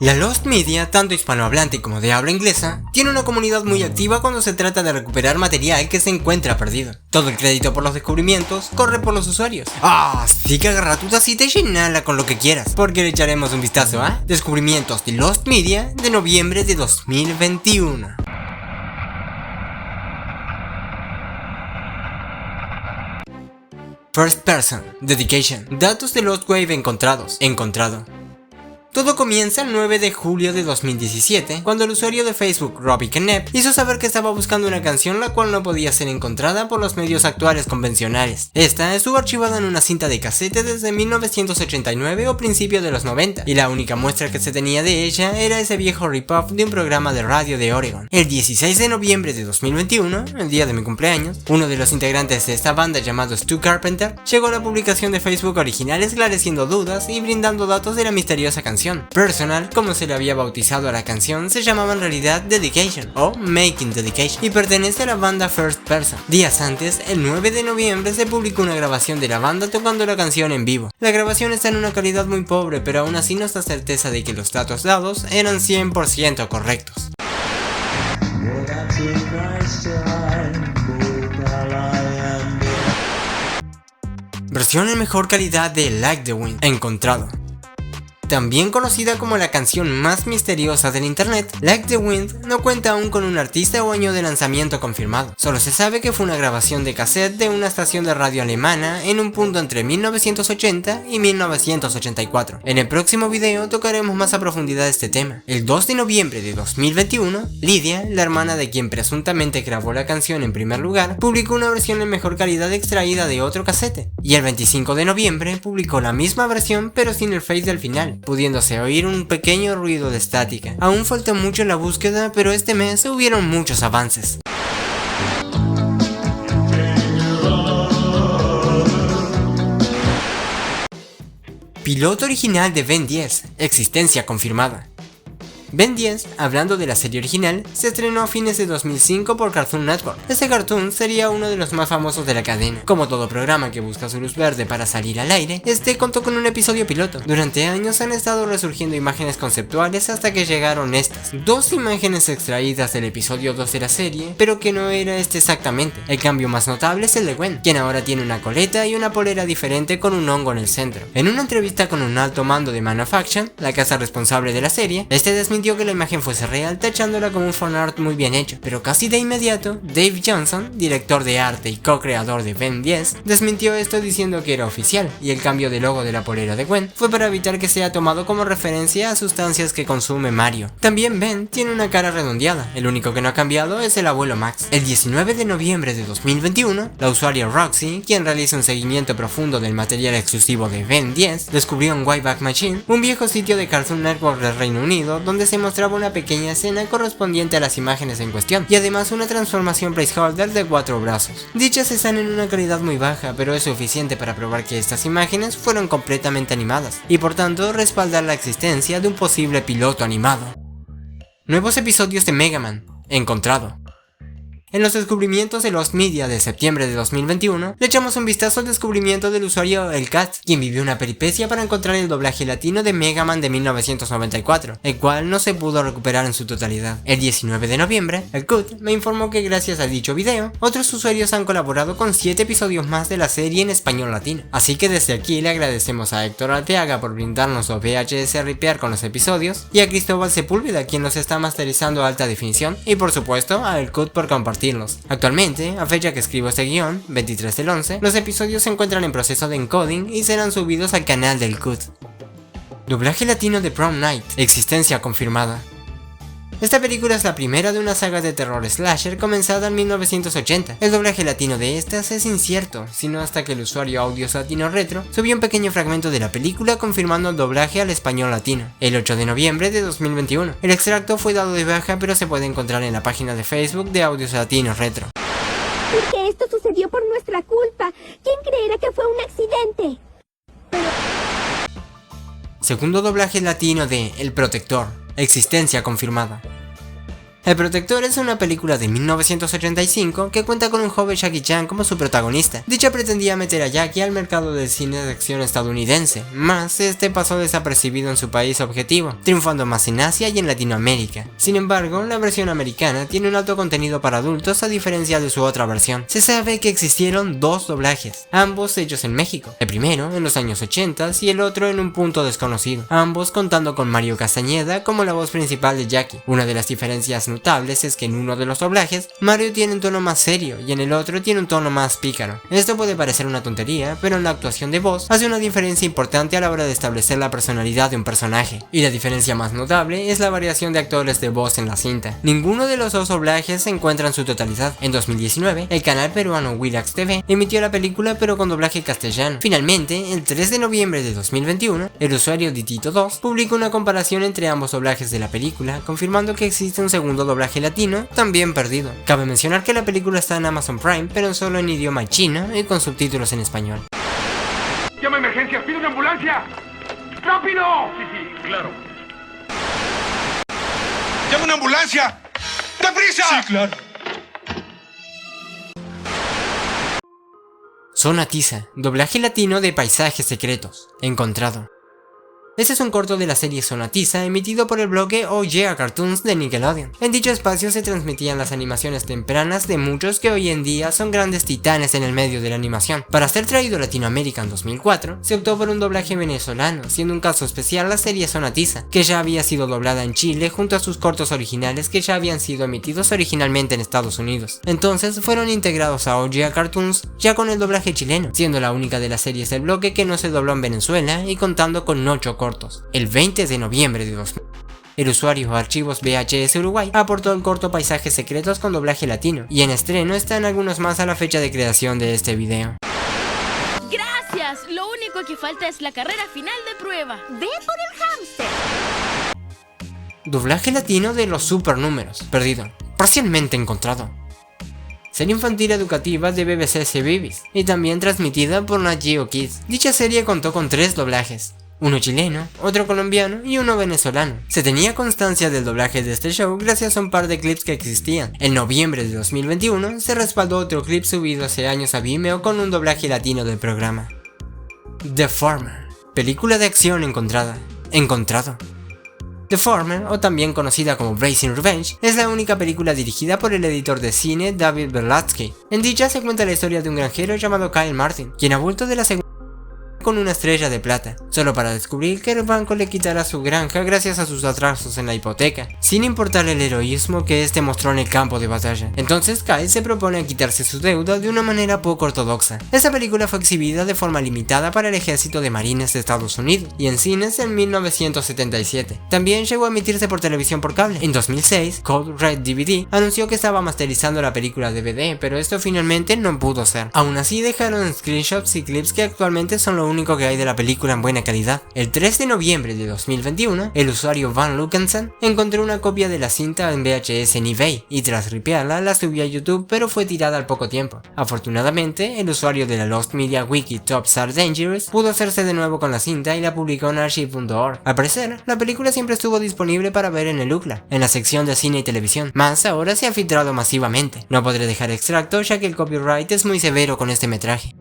La Lost Media, tanto hispanohablante como de habla inglesa, tiene una comunidad muy activa cuando se trata de recuperar material que se encuentra perdido. Todo el crédito por los descubrimientos corre por los usuarios. Así que agarra tu tacita y llenala con lo que quieras, porque le echaremos un vistazo a Descubrimientos de Lost Media de noviembre de 2021. First Person, Dedication, datos de Lost Wave encontrado. Todo comienza el 9 de julio de 2017, cuando el usuario de Facebook Robbie Knepp hizo saber que estaba buscando una canción la cual no podía ser encontrada por los medios actuales convencionales. Esta estuvo archivada en una cinta de casete desde 1989 o principio de los 90, y la única muestra que se tenía de ella era ese viejo rip-off de un programa de radio de Oregon. El 16 de noviembre de 2021, el día de mi cumpleaños, uno de los integrantes de esta banda llamado Stu Carpenter llegó a la publicación de Facebook original esclareciendo dudas y brindando datos de la misteriosa canción. Personal, como se le había bautizado a la canción, se llamaba en realidad Dedication o Making Dedication y pertenece a la banda First Person. Días antes, el 9 de noviembre, se publicó una grabación de la banda tocando la canción en vivo. La grabación está en una calidad muy pobre, pero aún así nos da certeza de que los datos dados eran 100% correctos. Versión en mejor calidad de Like the Wind encontrado. También conocida como la canción más misteriosa del internet, Like the Wind no cuenta aún con un artista o año de lanzamiento confirmado. Solo se sabe que fue una grabación de cassette de una estación de radio alemana en un punto entre 1980 y 1984. En el próximo video tocaremos más a profundidad este tema. El 2 de noviembre de 2021, Lydia, la hermana de quien presuntamente grabó la canción en primer lugar, publicó una versión en mejor calidad extraída de otro cassette. Y el 25 de noviembre publicó la misma versión pero sin el fade del final, pudiéndose oír un pequeño ruido de estática. Aún falta mucho en la búsqueda, pero este mes hubieron muchos avances. Piloto original de Ben 10, existencia confirmada. Ben 10, hablando de la serie original, se estrenó a fines de 2005 por Cartoon Network. Este cartoon sería uno de los más famosos de la cadena. Como todo programa que busca su luz verde para salir al aire, este contó con un episodio piloto. Durante años han estado resurgiendo imágenes conceptuales hasta que llegaron estas. Dos imágenes extraídas del episodio 2 de la serie, pero que no era este exactamente. El cambio más notable es el de Gwen, quien ahora tiene una coleta y una polera diferente con un hongo en el centro. En una entrevista con un alto mando de Man of Action, la casa responsable de la serie, este desmintió que la imagen fuese real, tachándola como un fanart muy bien hecho, pero casi de inmediato, Dave Johnson, director de arte y co-creador de Ben 10, desmintió esto diciendo que era oficial, y el cambio de logo de la polera de Gwen fue para evitar que sea tomado como referencia a sustancias que consume Mario. También Ben tiene una cara redondeada, el único que no ha cambiado es el abuelo Max. El 19 de noviembre de 2021, la usuaria Roxy, quien realiza un seguimiento profundo del material exclusivo de Ben 10, descubrió en Wayback Machine, un viejo sitio de Cartoon Network del Reino Unido, donde se mostraba una pequeña escena correspondiente a las imágenes en cuestión, y además una transformación placeholder de 4 brazos. Dichas están en una calidad muy baja, pero es suficiente para probar que estas imágenes fueron completamente animadas, y por tanto respaldar la existencia de un posible piloto animado. Nuevos episodios de Mega Man encontrado. En los descubrimientos de Lost Media de septiembre de 2021, le echamos un vistazo al descubrimiento del usuario El Cat, quien vivió una peripecia para encontrar el doblaje latino de Mega Man de 1994, el cual no se pudo recuperar en su totalidad. El 19 de noviembre, el Cut me informó que gracias a dicho video, otros usuarios han colaborado con 7 episodios más de la serie en español latino. Así que desde aquí le agradecemos a Héctor Arteaga por brindarnos los VHS a ripear con los episodios, y a Cristóbal Sepúlveda, quien los está masterizando a alta definición, y por supuesto a El Cut por compartir. Actualmente, a fecha que escribo este guión, 23 del 11, los episodios se encuentran en proceso de encoding y serán subidos al canal del CUT. Doblaje latino de Prom Night, existencia confirmada. Esta película es la primera de una saga de terror slasher comenzada en 1980. El doblaje latino de estas es incierto, sino hasta que el usuario Audios Latino Retro subió un pequeño fragmento de la película confirmando el doblaje al español latino, el 8 de noviembre de 2021. El extracto fue dado de baja, pero se puede encontrar en la página de Facebook de Audios Latino Retro. Porque esto sucedió por nuestra culpa. ¿Quién creerá que fue un accidente? Segundo doblaje latino de El Protector, existencia confirmada. El Protector es una película de 1985 que cuenta con un joven Jackie Chan como su protagonista. Dicha pretendía meter a Jackie al mercado del cine de acción estadounidense, mas este pasó desapercibido en su país objetivo, triunfando más en Asia y en Latinoamérica. Sin embargo, la versión americana tiene un alto contenido para adultos a diferencia de su otra versión. Se sabe que existieron dos doblajes, ambos hechos en México, el primero en los años 80 y el otro en un punto desconocido, ambos contando con Mario Castañeda como la voz principal de Jackie. Una de las diferencias notables es que en uno de los doblajes, Mario tiene un tono más serio y en el otro tiene un tono más pícaro. Esto puede parecer una tontería, pero en la actuación de voz hace una diferencia importante a la hora de establecer la personalidad de un personaje. Y la diferencia más notable es la variación de actores de voz en la cinta. Ninguno de los dos doblajes se encuentra en su totalidad. En 2019, el canal peruano Willax TV emitió la película pero con doblaje castellano. Finalmente, el 3 de noviembre de 2021, el usuario Ditito2 publicó una comparación entre ambos doblajes de la película, confirmando que existe un segundo doblaje latino, también perdido. Cabe mencionar que la película está en Amazon Prime, pero solo en idioma chino y con subtítulos en español. ¡Llama a emergencias! ¡Pide una ambulancia! ¡Rápido! Sí, claro. ¡Llama una ambulancia! ¡Deprisa! Sí, claro. Zona Tiza, doblaje latino de Paisajes Secretos, encontrado. Este es un corto de la serie Zona Tiza emitido por el bloque Oh Yeah Cartoons de Nickelodeon. En dicho espacio se transmitían las animaciones tempranas de muchos que hoy en día son grandes titanes en el medio de la animación. Para ser traído a Latinoamérica en 2004, se optó por un doblaje venezolano, siendo un caso especial la serie Zona Tiza, que ya había sido doblada en Chile junto a sus cortos originales que ya habían sido emitidos originalmente en Estados Unidos. Entonces fueron integrados a Oh Yeah Cartoons ya con el doblaje chileno, siendo la única de las series del bloque que no se dobló en Venezuela y contando con 8 cortos. El 20 de noviembre de 2000, el usuario Archivos VHS Uruguay aportó el corto Paisajes Secretos con doblaje latino, y en estreno están algunos más a la fecha de creación de este video. Gracias, lo único que falta es la carrera final de prueba. ¡Ve por el hámster! Doblaje latino de Los Supernúmeros, perdido, parcialmente encontrado. Serie infantil educativa de BBC Babies, y también transmitida por Nat Geo Kids. Dicha serie contó con 3 doblajes. Uno chileno, otro colombiano y uno venezolano. Se tenía constancia del doblaje de este show gracias a un par de clips que existían. En noviembre de 2021 se respaldó otro clip subido hace años a Vimeo con un doblaje latino del programa. The Farmer, película de acción encontrado. The Farmer, o también conocida como Racing Revenge, es la única película dirigida por el editor de cine David Berlatsky. En dicha se cuenta la historia de un granjero llamado Kyle Martin, quien ha vuelto de la segunda con una estrella de plata, solo para descubrir que el banco le quitará su granja gracias a sus atrasos en la hipoteca, sin importar el heroísmo que este mostró en el campo de batalla. Entonces Kyle se propone a quitarse su deuda de una manera poco ortodoxa. Esta película fue exhibida de forma limitada para el ejército de marines de Estados Unidos y en cines en 1977. También llegó a emitirse por televisión por cable. En 2006, Code Red DVD anunció que estaba masterizando la película DVD, pero esto finalmente no pudo ser. Aún así dejaron screenshots y clips que actualmente son lo único que hay de la película en buena calidad. El 3 de noviembre de 2021, el usuario Van Lukensen encontró una copia de la cinta en VHS en eBay y tras ripearla la subió a YouTube, pero fue tirada al poco tiempo. Afortunadamente, el usuario de la Lost Media Wiki Tops Are Dangerous pudo hacerse de nuevo con la cinta y la publicó en archive.org. Al parecer, la película siempre estuvo disponible para ver en el UCLA, en la sección de cine y televisión, más ahora se ha filtrado masivamente. No podré dejar extractos ya que el copyright es muy severo con este metraje.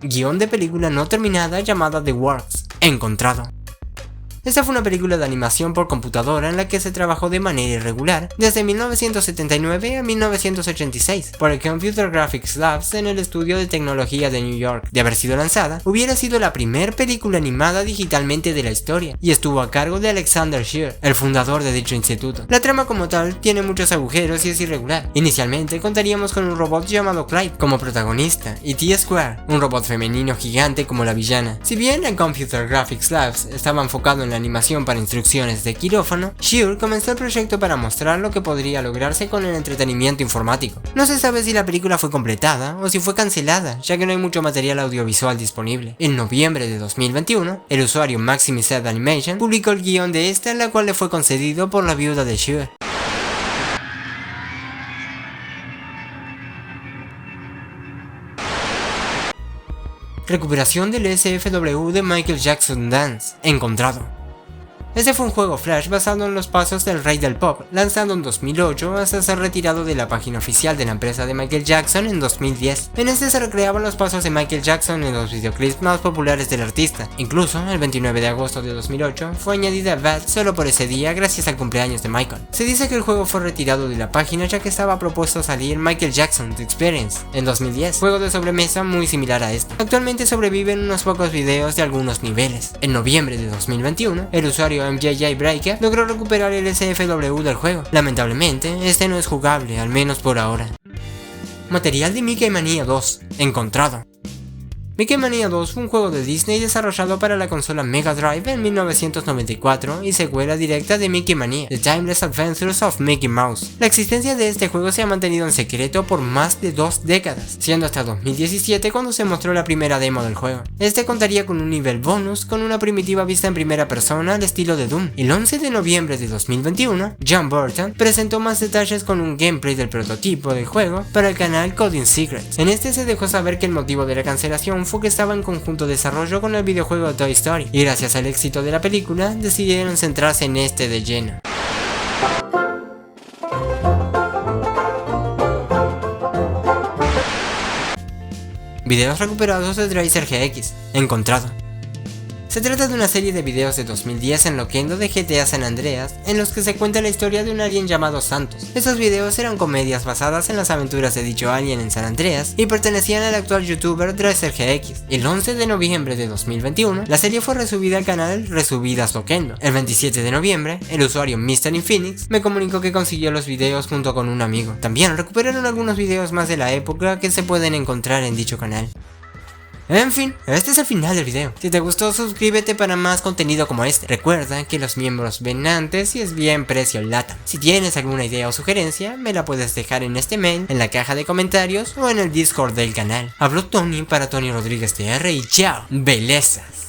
Guión de película no terminada llamada The Works, encontrado. Esta fue una película de animación por computadora en la que se trabajó de manera irregular desde 1979 a 1986 por el Computer Graphics Labs en el estudio de tecnología de New York. De haber sido lanzada, hubiera sido la primera película animada digitalmente de la historia y estuvo a cargo de Alexander Scheer, el fundador de dicho instituto. La trama como tal tiene muchos agujeros y es irregular. Inicialmente contaríamos con un robot llamado Clyde como protagonista y T-Square, un robot femenino gigante como la villana. Si bien el Computer Graphics Labs estaba enfocado en la animación para instrucciones de quirófano, Scheer comenzó el proyecto para mostrar lo que podría lograrse con el entretenimiento informático. No se sabe si la película fue completada o si fue cancelada, ya que no hay mucho material audiovisual disponible. En noviembre de 2021, el usuario Maximised Animation publicó el guión de esta, la cual le fue concedido por la viuda de Scheer. Recuperación del SFW de Michael Jackson Dance, encontrado. Este fue un juego Flash basado en los pasos del rey del pop, lanzado en 2008 hasta ser retirado de la página oficial de la empresa de Michael Jackson en 2010. En este se recreaban los pasos de Michael Jackson en los videoclips más populares del artista. Incluso, el 29 de agosto de 2008, fue añadida Bad solo por ese día gracias al cumpleaños de Michael. Se dice que el juego fue retirado de la página ya que estaba propuesto salir Michael Jackson The Experience en 2010, juego de sobremesa muy similar a este. Actualmente sobreviven unos pocos videos de algunos niveles. En noviembre de 2021, el usuario MJJ Breaker logró recuperar el SFW del juego. Lamentablemente, este no es jugable, al menos por ahora. Material de Mickey Mania 2, encontrado. Mickey Mania 2 fue un juego de Disney desarrollado para la consola Mega Drive en 1994 y secuela directa de Mickey Mania, The Timeless Adventures of Mickey Mouse. La existencia de este juego se ha mantenido en secreto por más de 2 décadas, siendo hasta 2017 cuando se mostró la primera demo del juego. Este contaría con un nivel bonus con una primitiva vista en primera persona al estilo de Doom. El 11 de noviembre de 2021, John Burton presentó más detalles con un gameplay del prototipo del juego para el canal Coding Secrets. En este se dejó saber que el motivo de la cancelación fue que estaba en conjunto desarrollo con el videojuego Toy Story, y gracias al éxito de la película decidieron centrarse en este de lleno. Videos recuperados de Tracer GX, encontrado. Se trata de una serie de videos de 2010 en Loquendo de GTA San Andreas, en los que se cuenta la historia de un alien llamado Santos. Esos videos eran comedias basadas en las aventuras de dicho alien en San Andreas y pertenecían al actual youtuber Tracer GX. El 11 de noviembre de 2021, la serie fue resubida al canal Resubidas Loquendo. El 27 de noviembre, el usuario Mr. Infinix me comunicó que consiguió los videos junto con un amigo. También recuperaron algunos videos más de la época que se pueden encontrar en dicho canal. En fin, este es el final del video. Si te gustó, suscríbete para más contenido como este. Recuerda que los miembros ven antes y es bien precio lata. Si tienes alguna idea o sugerencia, me la puedes dejar en este mail, en la caja de comentarios o en el Discord del canal. Hablo Tony para Tony Rodríguez TR y chao, belezas.